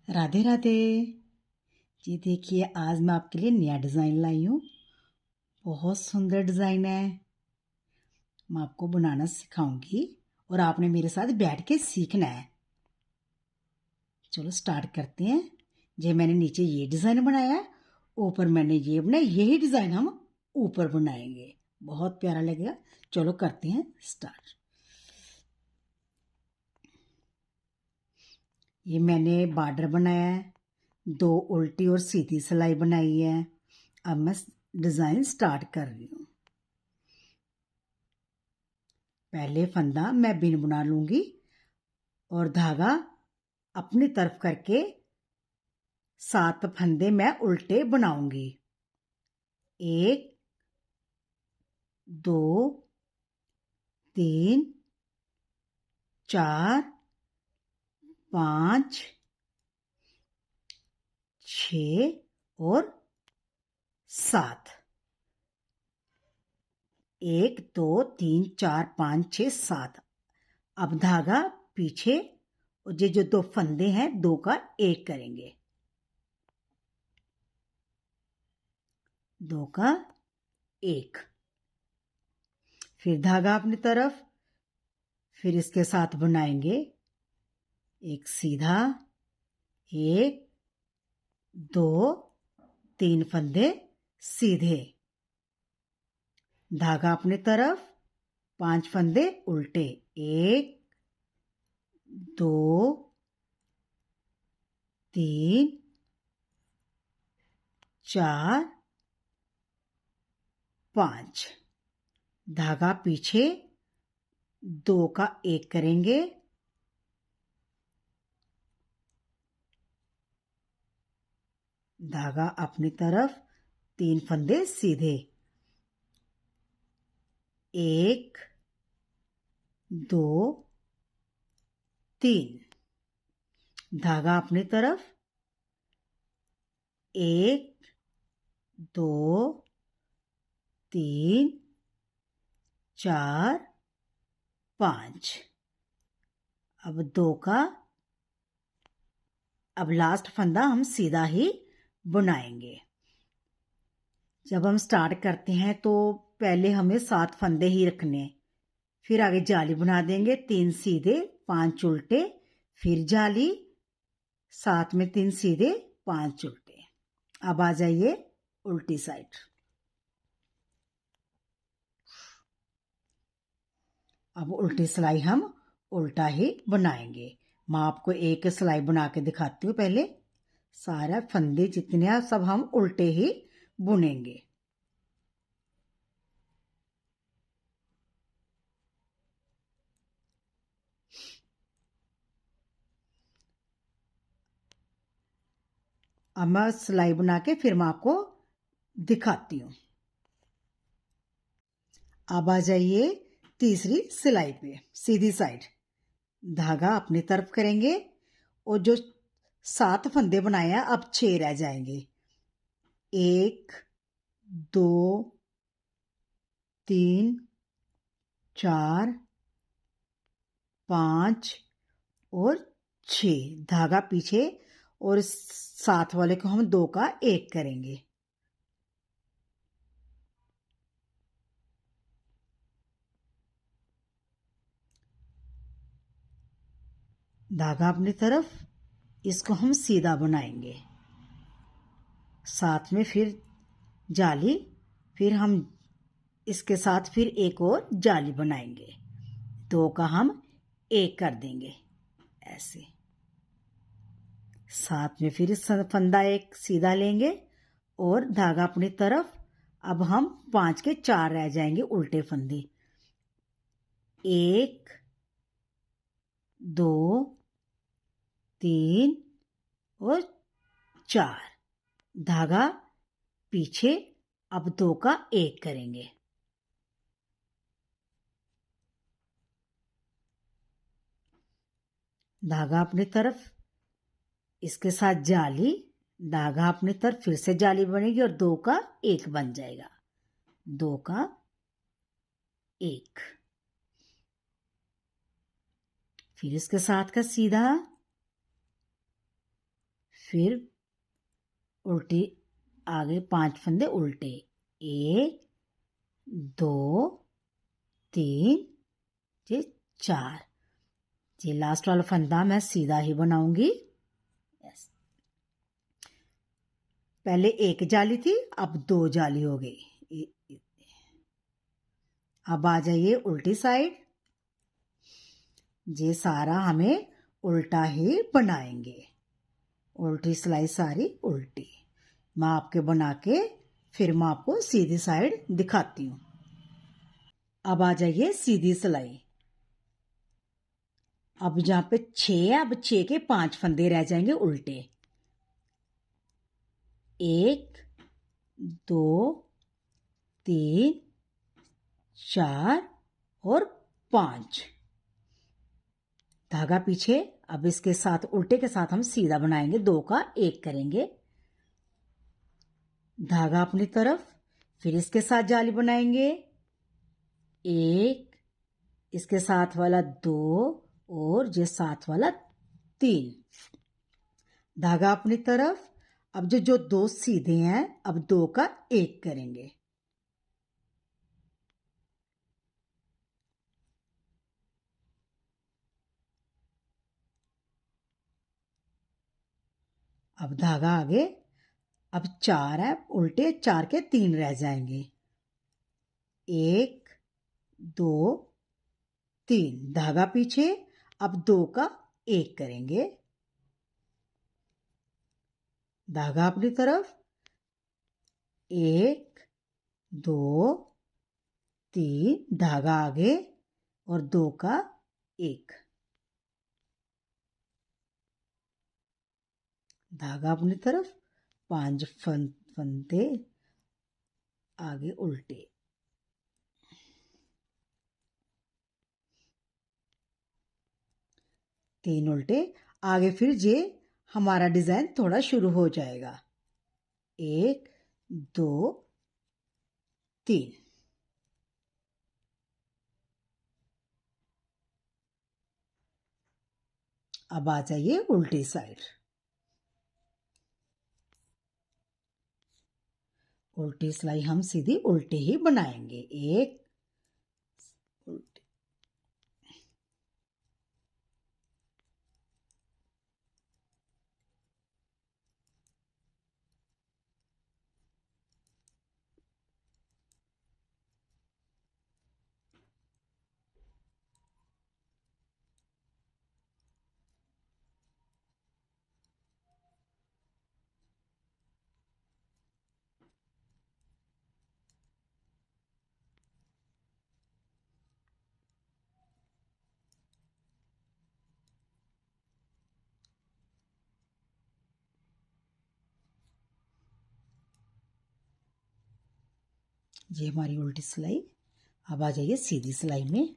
राधे राधे जी। देखिए, आज मैं आपके लिए नया डिज़ाइन लाई हूँ। बहुत सुंदर डिज़ाइन है। मैं आपको बनाना सिखाऊंगी और आपने मेरे साथ बैठ के सीखना है। चलो स्टार्ट करते हैं। जे मैंने नीचे ये डिज़ाइन बनाया है, ऊपर मैंने ये बनाया, यही डिज़ाइन हम ऊपर बनाएंगे। बहुत प्यारा लगेगा। चलो करते हैं स्टार्ट। ये मैंने बॉर्डर बनाया है, 2 उल्टी और सीधी सिलाई बनाई है। अब मैं डिज़ाइन स्टार्ट कर रही हूँ। पहले फंदा मैं बिन बुना लूंगी और धागा अपनी तरफ करके 7 फंदे मैं उल्टे बनाऊंगी। 1 2 3 4 5 6 और 7। 1 2 3 4 5 6 7। अब धागा पीछे और ये जो 2 फंदे हैं 2 का 1 करेंगे। 2 का 1। फिर धागा अपनी तरफ, फिर इसके साथ बनाएंगे एक सीधा, 1 2 3 फंदे सीधे, धागा अपनी तरफ, 5 फंदे उल्टे, 1 2 3 4 5। धागा पीछे 2 का 1 करेंगे। धागा अपनी तरफ, 3 फंदे सीधे, 1 2 3। धागा अपनी तरफ, 1 2 3 4 5। अब लास्ट फंदा हम सीधा ही बुनाएंगे। जब हम स्टार्ट करते हैं तो पहले हमें 7 फंदे ही रखने, फिर आगे जाली बना देंगे, 3 सीधे 5 उल्टे, फिर जाली, 7 में 3 सीधे 5 उल्टे। अब आ जाइए उल्टी साइड। अब उल्टी सिलाई हम उल्टा ही बनाएंगे। मैं आपको एक सिलाई बना के दिखाती हूँ। पहले सारा फंदे जितने हैं सब हम उल्टे ही बुनेंगे। अब मैं सिलाई बना के फिर मैं आपको दिखाती हूँ। अब आ जाइए तीसरी सिलाई पे, सीधी साइड। धागा अपनी तरफ करेंगे और जो 7 फंदे बनाए हैं अब 6 रह जाएंगे। 1 2 3 4 5 और 6। धागा पीछे और 7 वाले को हम 2 का 1 करेंगे। धागा अपनी तरफ, इसको हम सीधा बनाएंगे। साथ में फिर जाली, फिर हम इसके साथ फिर एक और जाली बनाएंगे। 2 का हम 1 कर देंगे ऐसे। साथ में फिर फंदा एक सीधा लेंगे और धागा अपनी तरफ। अब हम 5 के 4 रह जाएंगे उल्टे फंदे, 1 2 3 और 4। धागा पीछे, अब 2 का 1 करेंगे। धागा अपनी तरफ, इसके साथ जाली, धागा अपनी तरफ, फिर से जाली बनेगी और 2 का 1 बन जाएगा। 2 का 1, फिर इसके साथ का सीधा, फिर उल्टी आगे 5 फंदे उल्टे, 1 2 3 ये 4। ये लास्ट वाला फंदा मैं सीधा ही बनाऊंगी। यस, पहले एक जाली थी, अब 2 जाली हो गई। अब आ जाइए उल्टी साइड। ये सारा हमें उल्टा ही बनाएंगे, उल्टी सिलाई सारी उल्टी। मैं आपके बना के फिर मैं आपको सीधी साइड दिखाती हूँ। अब आ जाइए सीधी सिलाई। अब जहाँ पे 6 है, अब 6 के 5 फंदे रह जाएंगे उल्टे, 1 2 3 4 और 5। धागा पीछे। अब इसके साथ उल्टे के साथ हम सीधा बनाएंगे, 2 का 1 करेंगे, धागा अपनी तरफ, फिर इसके साथ जाली बनाएंगे, 1, इसके साथ वाला 2 और ये साथ वाला 3, धागा अपनी तरफ। अब जो 2 सीधे हैं, अब 2 का 1 करेंगे, अब धागा आगे। अब 4 है उल्टे, 4 के 3 रह जाएंगे, 1 2 3, धागा पीछे। अब 2 का 1 करेंगे, धागा अपनी तरफ, 1 2 3, धागा आगे और 2 का 1, धागा अपनी तरफ, 5 फंदे आगे उल्टे, तीन उल्टे आगे। फिर ये हमारा डिजाइन थोड़ा शुरू हो जाएगा, 1 2 3। अब आ जाइए उल्टी साइड। उल्टी सिलाई हम सीधी उल्टी ही बनाएंगे, 1 उल्टी, ये हमारी उल्टी सिलाई। अब आ जाइए सीधी सिलाई में।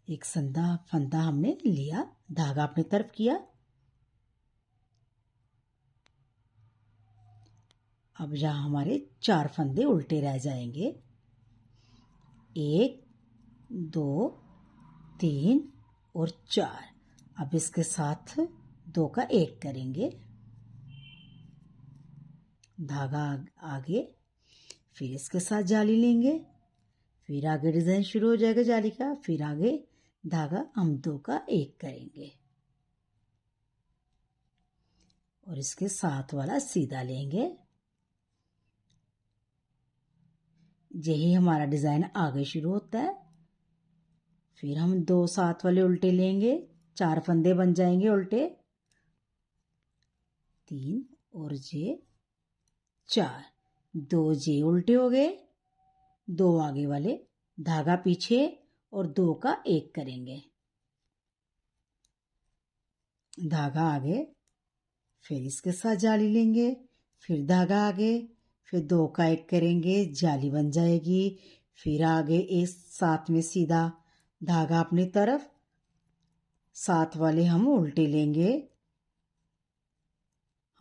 एक फंदा हमने लिया, धागा अपनी तरफ किया, अब जहाँ हमारे 4 फंदे उल्टे रह जाएंगे, 1 2 3 और 4। अब इसके साथ 2 का 1 करेंगे, धागा आगे, फिर इसके साथ जाली लेंगे, फिर आगे डिजाइन शुरू हो जाएगा जाली का, फिर आगे धागा हम 2 का 1 करेंगे और इसके साथ वाला सीधा लेंगे। यही हमारा डिजाइन आगे शुरू होता है। फिर हम 2 साथ वाले उल्टे लेंगे, 4 फंदे बन जाएंगे उल्टे, 3 और ये 4, 2 जे उल्टे हो गए, 2 आगे वाले, धागा पीछे और 2 का 1 करेंगे, धागा आगे, फिर इसके साथ जाली लेंगे, फिर धागा आगे, फिर 2 का 1 करेंगे, जाली बन जाएगी। फिर आगे एक साथ में सीधा धागा अपनी तरफ, साथ वाले हम उल्टे लेंगे,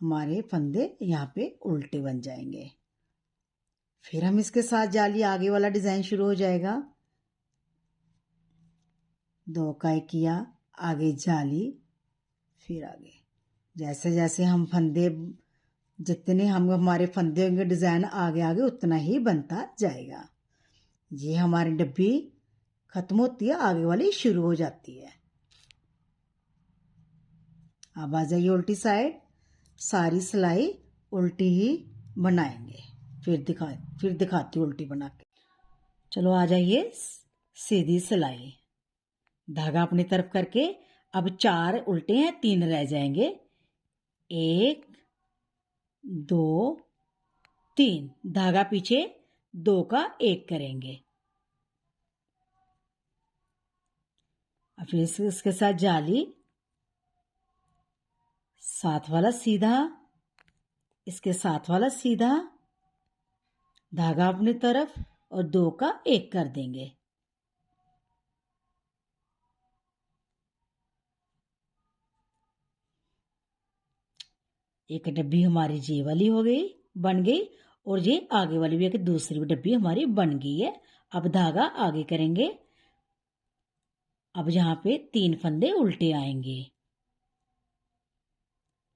हमारे फंदे यहाँ पे उल्टे बन जाएंगे। फिर हम इसके साथ जाली, आगे वाला डिजाइन शुरू हो जाएगा, 2 का 1 किया, आगे जाली, फिर आगे जैसे जैसे हम फंदे, जितने हम हमारे फंदे होंगे डिज़ाइन आगे आगे उतना ही बनता जाएगा। ये हमारी डब्बी ख़त्म होती है, आगे वाली शुरू हो जाती है। अब आ जाइए उल्टी साइड, सारी सिलाई उल्टी ही बनाएंगे। फिर दिखाती हूँ उल्टी बना के। चलो आ जाइए सीधी सिलाई, धागा अपनी तरफ करके अब 4 उल्टे हैं, 3 रह जाएंगे। 1 2 3, धागा पीछे 2 का 1 करेंगे। अब फिर इसके साथ जाली, साथ वाला सीधा, इसके साथ वाला सीधा, धागा अपनी तरफ और 2 का 1 कर देंगे। एक डब्बी हमारी ये वाली हो गई, बन गई, और ये आगे वाली भी एक दूसरी डब्बी हमारी बन गई है। अब धागा आगे करेंगे। अब यहाँ पे 3 फंदे उल्टे आएंगे,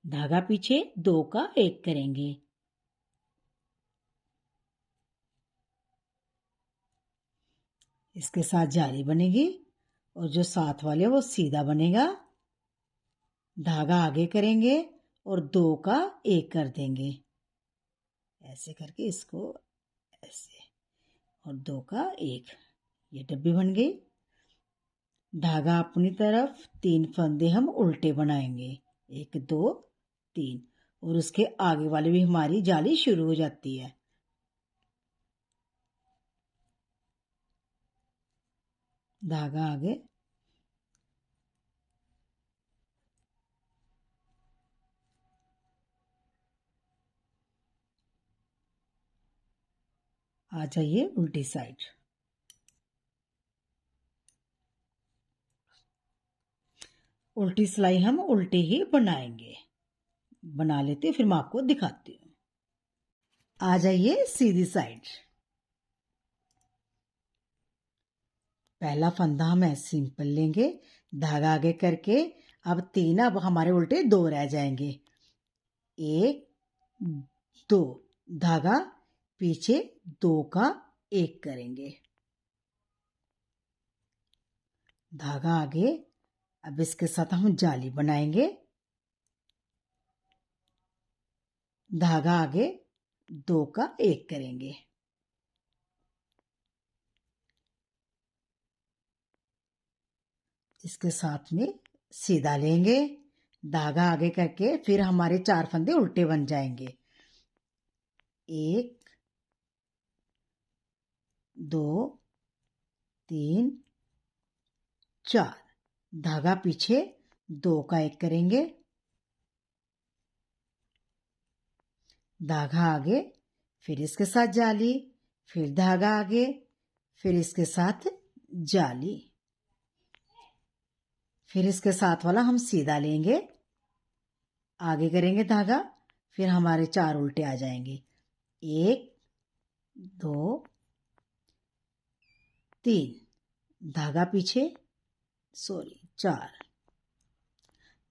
धागा पीछे 2 का 1 करेंगे। इसके साथ जाली बनेगी और जो साथ वाले वो सीधा बनेगा, धागा आगे करेंगे और 2 का 1 कर देंगे। ऐसे करके इसको ऐसे, और 2 का 1, ये डब्बी बन गई। धागा अपनी तरफ, 3 फंदे हम उल्टे बनाएंगे, 1 2 3, और उसके आगे वाले भी हमारी जाली शुरू हो जाती है। धागा आगे, आ जाइए उल्टी साइड। उल्टी सिलाई हम उल्टे ही बनाएंगे, बना लेते फिर मैं आपको दिखाती हूँ। आ जाइए सीधी साइड। पहला फंदा हम ऐसे सिंपल लेंगे, धागा आगे करके अब 3, अब हमारे उल्टे 2 रह जाएंगे। 1 2, धागा पीछे 2 का 1 करेंगे, धागा आगे। अब इसके साथ हम जाली बनाएंगे, धागा आगे 2 का 1 करेंगे। इसके साथ में सीधा लेंगे, धागा आगे करके फिर हमारे 4 फंदे उल्टे बन जाएंगे। 1 2 3 4, धागा पीछे 2 का 1 करेंगे, धागा आगे, फिर इसके साथ जाली, फिर धागा आगे, फिर इसके साथ जाली, फिर इसके साथ वाला हम सीधा लेंगे, आगे करेंगे धागा, फिर हमारे 4 उल्टे आ जाएंगे। 1 2 3, धागा पीछे, 4,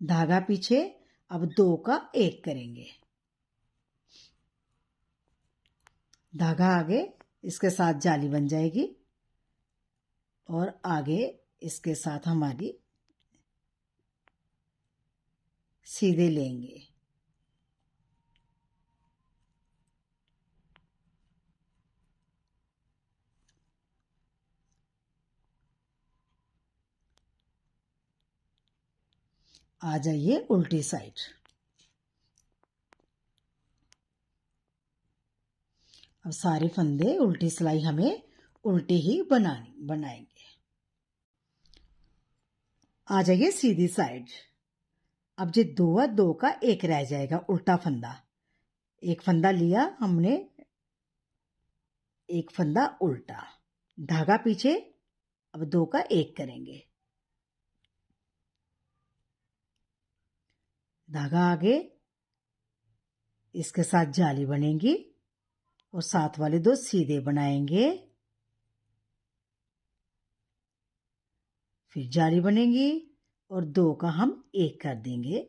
धागा पीछे, अब 2 का 1 करेंगे, धागा आगे, इसके साथ जाली बन जाएगी, और आगे इसके साथ हमारी सीधे लेंगे। आ जाइए उल्टी साइड। अब सारे फंदे उल्टी सिलाई हमें उल्टी ही बनाएंगे। आ जाइए सीधी साइड। अब जो 2 है, 2 का 1 रह जाएगा, उल्टा फंदा। एक फंदा लिया हमने, एक फंदा उल्टा, धागा पीछे, अब 2 का 1 करेंगे, धागा आगे, इसके साथ जाली बनेगी और साथ वाले 2 सीधे बनाएंगे, फिर जाली बनेगी और 2 का हम 1 कर देंगे,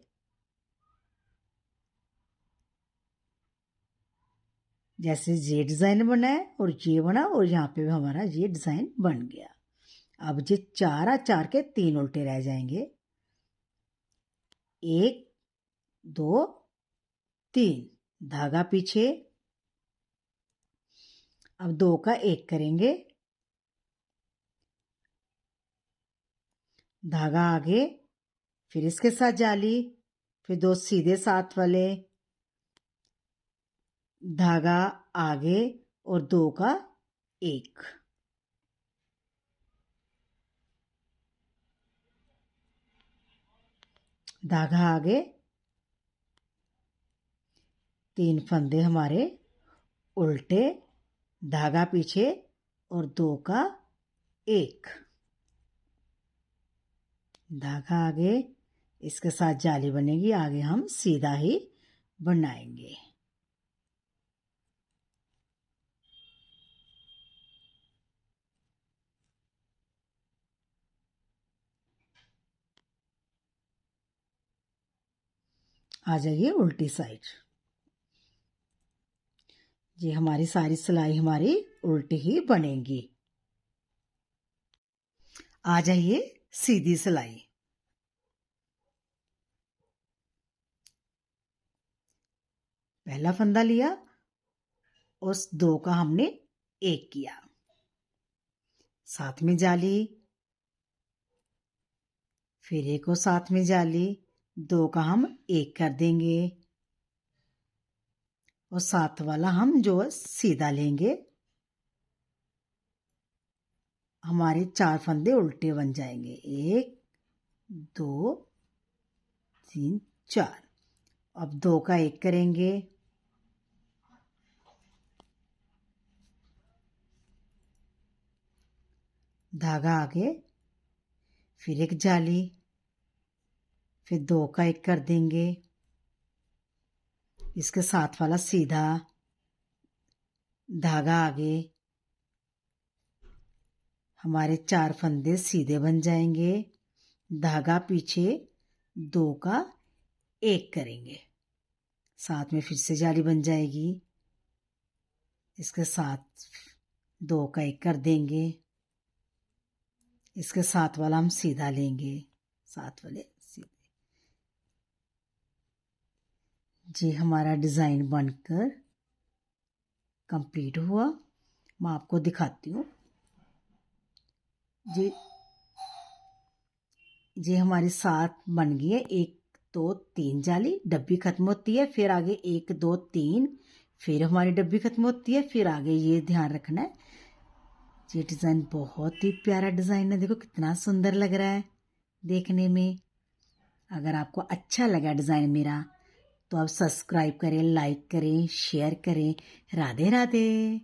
जैसे ये डिज़ाइन बना है और ये बना और यहाँ पे भी हमारा ये डिज़ाइन बन गया। अब ये 4 4 के 3 उल्टे रह जाएंगे। 1 2 3 धागा पीछे। अब 2 का 1 करेंगे, धागा आगे, फिर इसके साथ जाली, फिर 2 सीधे साथ वाले, धागा आगे और 2 का 1। धागा आगे, 3 फंदे हमारे उल्टे, धागा पीछे और 2 का 1, धागा आगे, इसके साथ जाली बनेगी, आगे हम सीधा ही बनाएंगे। आ जाइए उल्टी साइड। ये हमारी सारी सिलाई हमारी उल्टी ही बनेगी। आ जाइए सीधी सिलाई। पहला फंदा लिया, उस 2 का हमने 1 किया, साथ में जाली, फिर एक और साथ में जाली, 2 का हम 1 कर देंगे और साथ वाला हम जो सीधा लेंगे। हमारे 4 फंदे उल्टे बन जाएंगे, 1 2 3 4। अब 2 का 1 करेंगे, धागा आगे, फिर एक जाली, फिर 2 का 1 कर देंगे, इसके साथ वाला सीधा, धागा आगे, हमारे 4 फंदे सीधे बन जाएंगे, धागा पीछे, 2 का 1 करेंगे, साथ में फिर से जाली बन जाएगी, इसके साथ 2 का 1 कर देंगे, इसके साथ वाला हम सीधा लेंगे, साथ वाले सीधे। जी हमारा डिज़ाइन बनकर कंप्लीट हुआ। मैं आपको दिखाती हूँ। जी हमारी 7 बन गई है। 1 2 3 जाली, डब्बी खत्म होती है, फिर आगे 1 2 3, फिर हमारी डब्बी खत्म होती है, फिर आगे ये ध्यान रखना है। ये डिज़ाइन बहुत ही प्यारा डिज़ाइन है, देखो कितना सुंदर लग रहा है देखने में। अगर आपको अच्छा लगा डिज़ाइन मेरा तो आप सब्सक्राइब करें, लाइक करें, शेयर करें। राधे राधे।